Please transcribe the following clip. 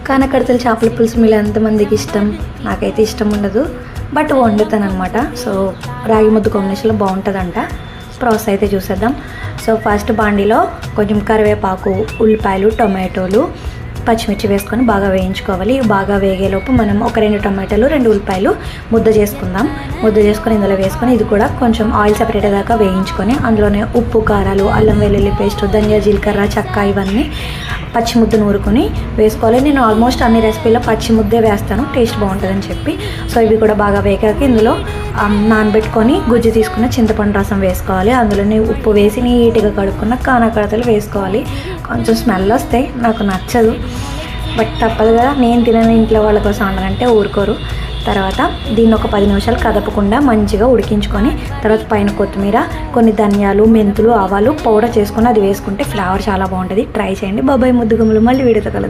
కానకడతలు చేపల పులుసు మీలో ఎంతమందికి ఇష్టం? నాకైతే ఇష్టం ఉండదు, బట్ వండుతాను అనమాట. సో రాగి ముద్ద కాంబినేషన్లో బాగుంటుందంట. ప్రాసెస్ అయితే చూసేద్దాం. సో ఫస్ట్ బాండీలో కొంచెం కరివేపాకు, ఉల్లిపాయలు, టొమాటోలు, పచ్చిమిర్చి వేసుకొని బాగా వేయించుకోవాలి. బాగా వేగేలోపు మనం ఒక 2 టొమాటోలు, 2 ఉల్లిపాయలు ముద్ద చేసుకుందాం. ముద్ద చేసుకొని ఇందులో వేసుకొని ఇది కూడా కొంచెం ఆయిల్ సెపరేట్ దాకా వేయించుకొని అందులోనే ఉప్పు, కారాలు, అల్లం వెల్లుల్లి పేస్ట్, ధనియా, జీలకర్ర, చెక్క ఇవన్నీ పచ్చి ముద్ద నూరుకొని వేసుకోవాలి. నేను ఆల్మోస్ట్ అన్ని రెసిపీలో పచ్చి ముద్దే వేస్తాను, టేస్ట్ బాగుంటుందని చెప్పి. సో ఇవి కూడా బాగా వేగాక ఇందులో నానబెట్టుకొని గుజ్జు తీసుకున్న చింతపండు రసం వేసుకోవాలి. అందులోనే ఉప్పు వేసి నీట్గా కడుక్కున్న కానకడతలు వేసుకోవాలి. కొంచెం స్మెల్ వస్తాయి, నాకు నచ్చదు, బట్ తప్పదు కదా. నేను తినని ఇంట్లో వాళ్ళ కోసం వండాలంటే ఊరుకోరు. తర్వాత దీన్ని ఒక 10 నిమిషాలు కదపకుండా మంచిగా ఉడికించుకొని తర్వాత పైన కొత్తిమీర, కొన్ని ధనియాలు, మెంతులు, ఆవాలు పౌడర్ చేసుకొని అది వేసుకుంటే ఫ్లేవర్ చాలా బాగుంటుంది. ట్రై చేయండి. బాబాయ్ ముద్దుగుమ్మలు. మళ్ళీ వీడియోతో కలుద్దాం.